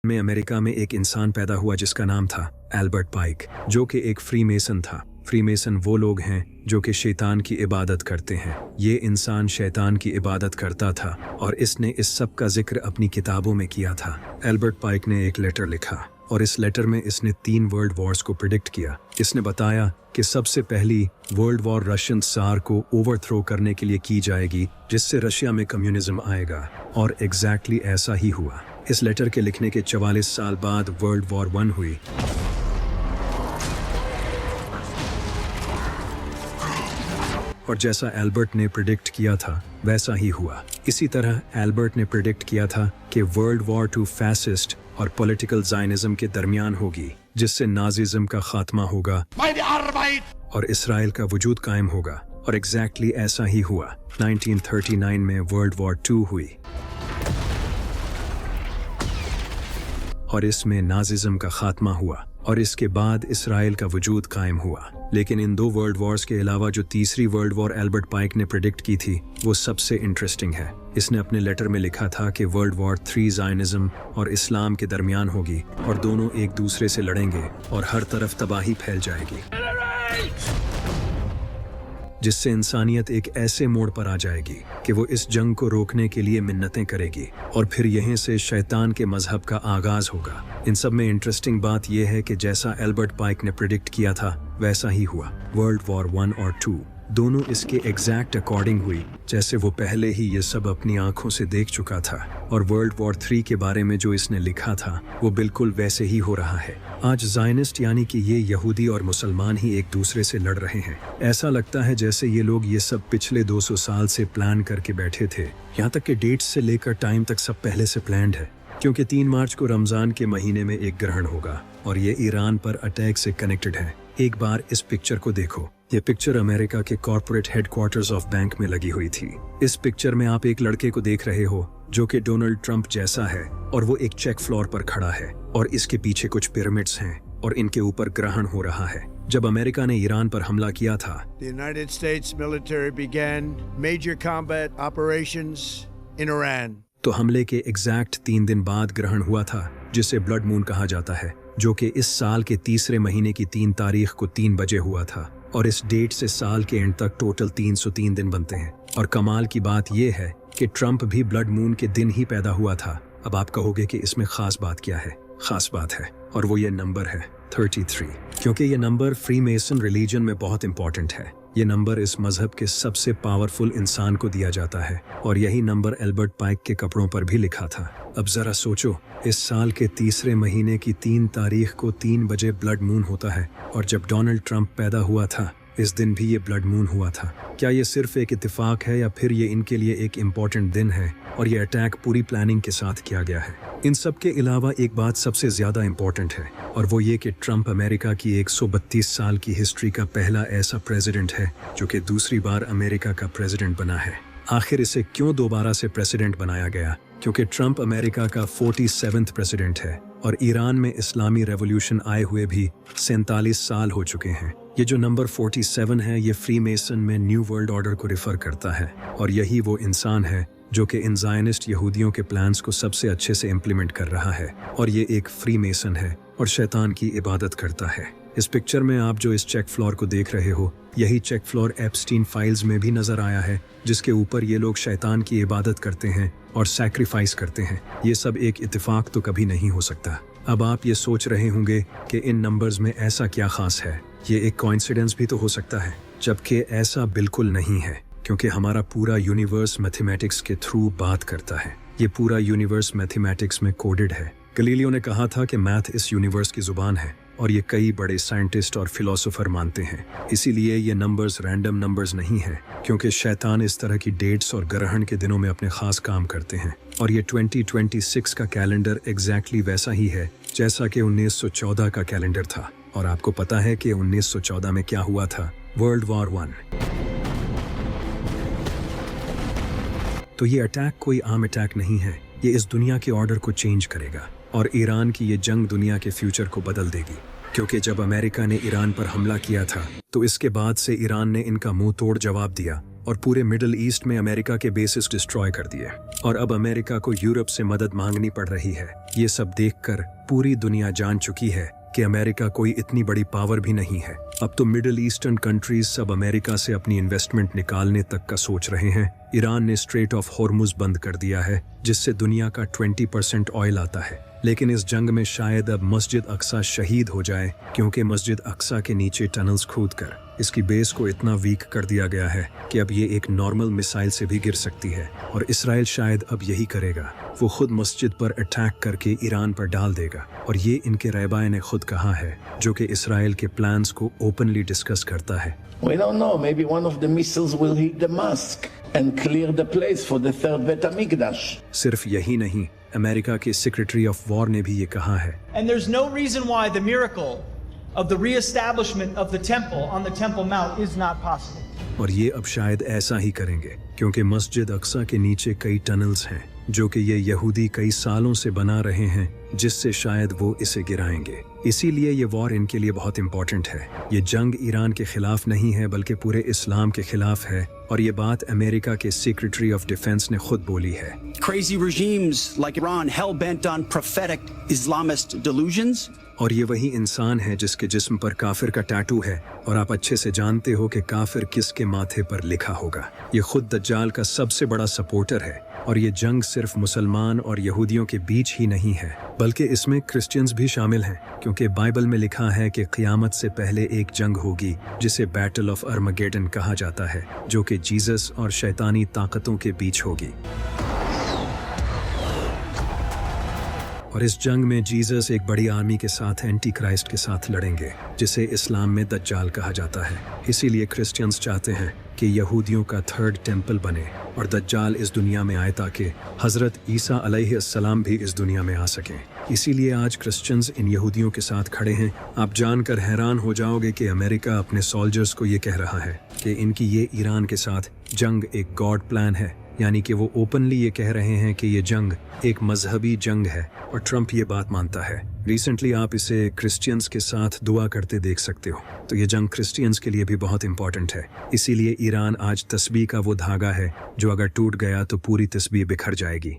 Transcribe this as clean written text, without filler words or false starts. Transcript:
में अमेरिका में एक इंसान पैदा हुआ जिसका नाम था एल्बर्ट पाइक, जो कि एक फ्रीमेसन था। फ्रीमेसन वो लोग हैं जो कि शैतान की इबादत करते हैं। ये इंसान शैतान की इबादत करता था और इसने इस सब का जिक्र अपनी किताबों में किया था। एल्बर्ट पाइक ने एक लेटर लिखा और इस लेटर में इसने 3 वर्ल्ड वॉर्स को प्रिडिक्ट किया। इसने बताया कि सबसे पहली वर्ल्ड वॉर रशियन सार को ओवरथ्रो करने के लिए की जाएगी, जिससे रशिया में कम्युनिज्म आएगा, और एग्जैक्टली ऐसा ही हुआ। इस लेटर के लिखने के 44 साल बाद वर्ल्ड वॉर 1 हुई। और जैसा एल्बर्ट ने प्रिडिक्ट किया था वैसा ही हुआ। इसी तरह एल्बर्ट ने प्रिडिक्ट किया था कि वर्ल्ड वॉर 2 फैसिस्ट और पॉलिटिकल ज़ायनिज़्म के दरमियान होगी, जिससे नाज़िज़्म का खात्मा होगा और इसराइल का वजूद कायम होगा। और एग्जैक्टली ऐसा ही हुआ। 1939 में वर्ल्ड वॉर 2 हुई और इसमें नाज़िज़्म का खात्मा हुआ और इसके बाद इसराइल का वजूद कायम हुआ। लेकिन इन 2 वर्ल्ड वॉर्स के अलावा जो तीसरी वर्ल्ड वॉर एल्बर्ट पाइक ने प्रिडिक्ट की थी वो सबसे इंटरेस्टिंग है। इसने अपने लेटर में लिखा था कि वर्ल्ड वॉर 3 ज़ायनिज़्म और इस्लाम के दरमियान होगी और दोनों एक दूसरे से लड़ेंगे और हर तरफ तबाही फैल जाएगी, जिससे इंसानियत एक ऐसे मोड़ पर आ जाएगी कि वो इस जंग को रोकने के लिए मिन्नतें करेगी और फिर यहीं से शैतान के मजहब का आगाज होगा। इन सब में इंटरेस्टिंग बात यह है कि जैसा एल्बर्ट पाइक ने प्रिडिक्ट किया था वैसा ही हुआ। वर्ल्ड वॉर 1 और 2 दोनों इसके एग्जैक्ट अकॉर्डिंग हुई, जैसे वो पहले ही ये सब अपनी आंखों से देख चुका था। और वर्ल्ड वॉर 3 के बारे में जो इसने लिखा था वो बिल्कुल वैसे ही हो रहा है। आज ज़ायनिस्ट यानी कि ये यहूदी और मुसलमान ही एक दूसरे से लड़ रहे हैं। ऐसा लगता है जैसे ये लोग ये सब पिछले 200 साल से प्लान करके बैठे थे। यहाँ तक कि डेट्स से लेकर टाइम तक सब पहले से प्लान्ड है, क्योंकि 3 मार्च को रमज़ान के महीने में एक ग्रहण होगा और ये ईरान पर अटैक से कनेक्टेड है। एक बार इस पिक्चर को देखो। ये पिक्चर अमेरिका के कॉर्पोरेट हेडक्वार्टर्स ऑफ बैंक में लगी हुई थी। इस पिक्चर में आप एक लड़के को देख रहे हो जो कि डोनाल्ड ट्रंप जैसा है और वो एक चेक फ्लोर पर खड़ा है और इसके पीछे कुछ पिरामिड्स हैं और इनके ऊपर ग्रहण हो रहा है। जब अमेरिका ने ईरान पर हमला किया था, The United States military began major combat operations in Iran. तो हमले के एग्जैक्ट 3 दिन बाद ग्रहण हुआ था, जिसे ब्लड मून कहा जाता है, जो कि इस साल के तीसरे महीने की 3 तारीख को 3 बजे हुआ था। और इस डेट से साल के एंड तक टोटल 303 दिन बनते हैं। और कमाल की बात यह है कि ट्रंप भी ब्लड मून के दिन ही पैदा हुआ था। अब आप कहोगे कि इसमें खास बात क्या है? खास बात है और वो ये नंबर है 33, क्योंकि ये नंबर फ्रीमेसन रिलीजन में बहुत इंपॉर्टेंट है। ये नंबर इस मजहब के सबसे पावरफुल इंसान को दिया जाता है और यही नंबर एल्बर्ट पाइक के कपड़ों पर भी लिखा था। अब जरा सोचो, इस साल के तीसरे महीने की 3 तारीख को 3 बजे ब्लड मून होता है और जब डोनाल्ड ट्रंप पैदा हुआ था इस दिन भी ये ब्लड मून हुआ था। क्या ये सिर्फ एक इत्तेफाक है या फिर ये इनके लिए एक इम्पॉर्टेंट दिन है और ये अटैक पूरी प्लानिंग के साथ किया गया है? इन सब के अलावा एक बात सबसे ज्यादा इम्पॉर्टेंट है और वो ये कि ट्रंप अमेरिका की 132 साल की हिस्ट्री का पहला ऐसा प्रेसिडेंट है जो कि दूसरी बार अमेरिका का प्रेसिडेंट बना है। आखिर इसे क्यों दोबारा से प्रेसिडेंट बनाया गया? क्योंकि ट्रंप अमेरिका का 47वां प्रेसिडेंट है और ईरान में इस्लामी रेवोल्यूशन आए हुए भी 47 साल हो चुके हैं। ये जो नंबर 47 है ये फ्रीमेसन में न्यू वर्ल्ड ऑर्डर को रिफर करता है और यही वो इंसान है जो कि इन ज़ायनिस्ट यहूदियों के प्लान्स को सबसे अच्छे से इम्प्लीमेंट कर रहा है। और ये एक फ्रीमेसन है और शैतान की इबादत करता है। इस पिक्चर में आप जो इस चेक फ्लोर को देख रहे हो, यही चेक फ्लोर एप्स्टीन फाइल्स में भी नजर आया है, जिसके ऊपर ये लोग शैतान की इबादत करते हैं और सैक्रिफाइस करते हैं। ये सब एक इत्तेफाक तो कभी नहीं हो सकता। अब आप ये सोच रहे होंगे कि इन नंबर्स में ऐसा क्या खास है, ये एक कोइंसिडेंस भी तो हो सकता है, जबकि ऐसा बिल्कुल नहीं है, क्योंकि हमारा पूरा यूनिवर्स मैथमेटिक्स के थ्रू बात करता है। ये पूरा यूनिवर्स मैथमेटिक्स में कोडेड है। गलीलियो ने कहा था कि मैथ इस यूनिवर्स की जुबान है और ये कई बड़े साइंटिस्ट और फिलोसोफर मानते हैं। इसीलिए ये नंबर्स रैंडम नंबर्स नहीं हैं, क्योंकि शैतान इस तरह की डेट्स और ग्रहण के दिनों में अपने खास काम करते हैं। और ये 2026 का कैलेंडर एग्जैक्टली वैसा ही है जैसा कि 1914 का कैलेंडर था। और आपको पता है कि 1914 में क्या हुआ था? World war 1। तो ये अटैक कोई आम अटैक नहीं है, ये इस दुनिया के ऑर्डर को चेंज करेगा और ईरान की ये जंग दुनिया के फ्यूचर को बदल देगी। क्योंकि जब अमेरिका ने ईरान पर हमला किया था तो इसके बाद से ईरान ने इनका मुंह तोड़ जवाब दिया और पूरे मिडिल ईस्ट में अमेरिका के बेसिस डिस्ट्रॉय कर दिए और अब अमेरिका को यूरोप से मदद मांगनी पड़ रही है। ये सब देखकर पूरी दुनिया जान चुकी है कि अमेरिका कोई इतनी बड़ी पावर भी नहीं है। अब तो मिडिल ईस्टर्न कंट्रीज सब अमेरिका से अपनी इन्वेस्टमेंट निकालने तक का सोच रहे हैं। ईरान ने स्ट्रेट ऑफ हॉर्मुज बंद कर दिया है जिससे दुनिया का 20% ऑयल आता है। लेकिन इस जंग में शायद अब मस्जिद अक्सा शहीद हो जाए क्योंकि मस्जिद अक्सा के नीचे टनल्स खोदकर इसकी बेस को इतना वीक कर दिया गया है कि अब ये एक नॉर्मल मिसाइल से भी गिर सकती है और इसराइल शायद अब यही करेगा। वो खुद मस्जिद पर अटैक करके ईरान पर डाल देगा और ये इनके रहबाए ने खुद कहा है, जो कि इसराइल के प्लान्स को ओपनली डिस्कस करता है। We don't know. Maybe one of the missiles will hit Damascus and clear the place for the third Bet HaMikdash. सिर्फ यही नहीं, अमेरिका के सेक्रेटरी ऑफ वॉर ने भी ये कहा है। And there's no reason why the miracle of the reestablishment of the temple on the Temple Mount is not possible. और ये अब शायद ऐसा ही करेंगे क्योंकि मस्जिद अक्सा के नीचे कई टनल्स हैं जो कि ये यहूदी कई सालों से बना रहे हैं जिससे शायद वो इसे गिराएंगे। इसीलिए ये वॉर इनके लिए बहुत इंपॉर्टेंट है। ये जंग ईरान के खिलाफ नहीं है बल्कि पूरे इस्लाम के खिलाफ है और ये बात अमेरिका के सेक्रेटरी ऑफ डिफेंस ने खुद बोली है। Crazy regimes like Iran hell-bent on prophetic Islamist delusions. और ये वही इंसान है जिसके जिस्म पर काफिर का टैटू है और आप अच्छे से जानते हो कि काफिर किसके माथे पर लिखा होगा। ये खुद दज्जाल का सबसे बड़ा सपोर्टर है और ये जंग सिर्फ मुसलमान और यहूदियों के बीच ही नहीं है बल्कि इसमें क्रिश्चियंस भी शामिल हैं क्योंकि बाइबल में लिखा है कि क़यामत से पहले एक जंग होगी जिसे बैटल ऑफ अर्मगेडन कहा जाता है, जो कि जीसस और शैतानी ताकतों के बीच होगी। और इस जंग में जीसस एक बड़ी आर्मी के साथ एंटी क्राइस्ट के साथ लड़ेंगे जिसे इस्लाम में दज्जाल कहा जाता है। इसीलिए क्रिश्चियंस चाहते हैं कि यहूदियों का थर्ड टेंपल बने और दज्जाल इस दुनिया में आए ताकि हज़रत ईसा अलैहिस्सलाम भी इस दुनिया में आ सकें। इसीलिए आज क्रिश्चियंस इन यहूदियों के साथ खड़े हैं। आप जानकर हैरान हो जाओगे कि अमेरिका अपने सोल्जर्स को ये कह रहा है कि इनकी ये ईरान के साथ जंग एक गॉड प्लान है, यानी कि वो ओपनली ये कह रहे हैं कि ये जंग एक मजहबी जंग है और ट्रंप ये बात मानता है। रिसेंटली आप इसे क्रिश्चियंस के साथ दुआ करते देख सकते हो। तो ये जंग क्रिश्चियंस के लिए भी बहुत इंपॉर्टेंट है। इसीलिए ईरान आज तस्बीह का वो धागा है जो अगर टूट गया तो पूरी तस्बीह बिखर जाएगी।